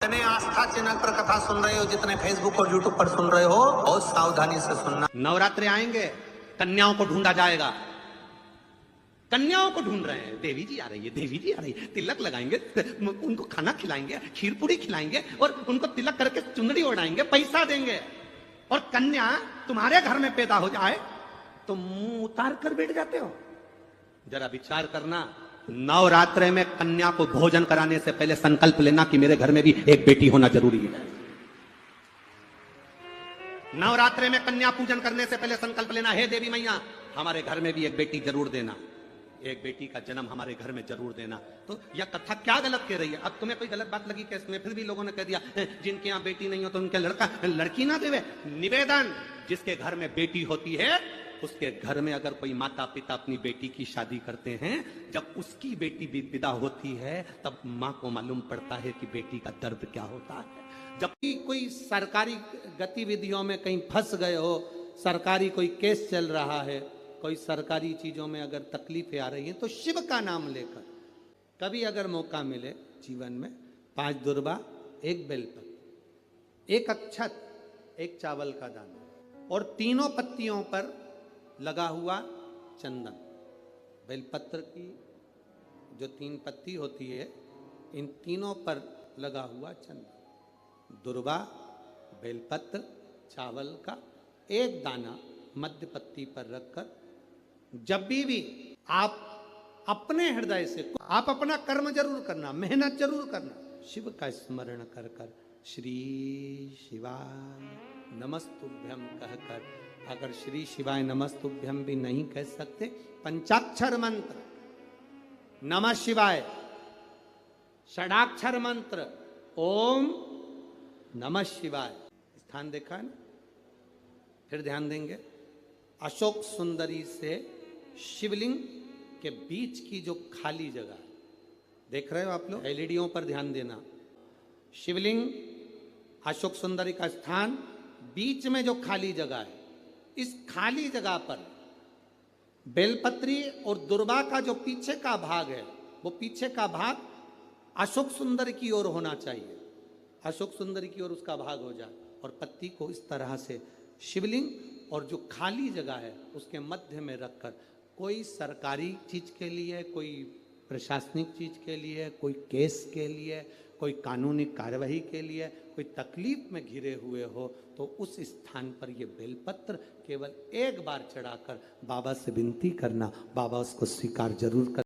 जितने आस्था चैनल पर कथा सुन रहे हो, जितने फेसबुक और यूट्यूब पर सुन रहे हो, बहुत सावधानी से सुनना। नवरात्रे आएंगे, कन्याओं को ढूंढा जाएगा। कन्याओं को ढूंढ रहे हैं, देवी जी आ रही है, देवी जी आ रही है, तिलक लगाएंगे, उनको खाना खिलाएंगे, खीर पूरी खिलाएंगे और उनको तिलक करके चुनरी ओढ़ाएंगे, पैसा देंगे। और कन्या तुम्हारे घर में पैदा हो जाए तो मुंह उतार कर बैठ जाते हो। जरा विचार करना, नवरात्रे में कन्या को भोजन कराने से पहले संकल्प लेना कि मेरे घर में भी एक बेटी होना जरूरी है। नवरात्रे में कन्या पूजन करने से पहले संकल्प लेना, हे देवी मैया हमारे घर में भी एक बेटी जरूर देना, एक बेटी का जन्म हमारे घर में जरूर देना। तो यह कथा क्या गलत कह रही है? अब तुम्हें कोई गलत बात लगी क्या इसमें? फिर भी लोगों ने कह दिया जिनके यहाँ बेटी नहीं हो तो उनके लड़की ना देवे। निवेदन, जिसके घर में बेटी होती है उसके घर में अगर कोई माता पिता अपनी बेटी की शादी करते हैं, जब उसकी बेटी विदा होती है तब माँ को मालूम पड़ता है कि बेटी का दर्द क्या होता है। जबकि कोई सरकारी गतिविधियों में कहीं फंस गए हो, सरकारी कोई केस चल रहा है, कोई सरकारी चीजों में अगर तकलीफें आ रही हैं, तो शिव का नाम लेकर कभी अगर मौका मिले जीवन में, 5 दुर्बा, 1 बेलपत्र, 1 अक्षत, 1 चावल का दाना और तीनों पत्तियों पर लगा हुआ चंदन। बेलपत्र की जो 3 पत्ती होती है, इन तीनों पर लगा हुआ चंदन, दुर्बा, बेलपत्र, चावल का 1 दाना मध्य पत्ती पर रखकर जब भी आप अपने हृदय से, आप अपना कर्म जरूर करना, मेहनत जरूर करना, शिव का स्मरण कर कर श्री शिवाय नमस्तुभ्यम कहकर, अगर श्री शिवाय नमस्तुभ्यम भी नहीं कह सकते, पंचाक्षर मंत्र नमः शिवाय, षडाक्षर मंत्र ओम नमः शिवाय, स्थान देखा है ना? फिर ध्यान देंगे, अशोक सुंदरी से शिवलिंग के बीच की जो खाली जगह देख रहे हो आप लोग, एलईडीओं पर ध्यान देना। शिवलिंग, अशोक सुंदरी का स्थान, बीच में जो खाली जगह है, इस खाली जगह पर बेलपत्री और दुर्बा का जो पीछे का भाग है, वो पीछे का भाग अशोक सुंदर की ओर होना चाहिए। अशोक सुंदर की ओर उसका भाग हो जाए और पत्ती को इस तरह से शिवलिंग और जो खाली जगह है उसके मध्य में रखकर, कोई सरकारी चीज के लिए, कोई प्रशासनिक चीज के लिए, कोई केस के लिए, कोई कानूनी कार्यवाही के लिए, कोई तकलीफ में घिरे हुए हो, तो उस स्थान पर ये बेलपत्र केवल 1 बार चढ़ाकर बाबा से विनती करना, बाबा उसको स्वीकार जरूर कर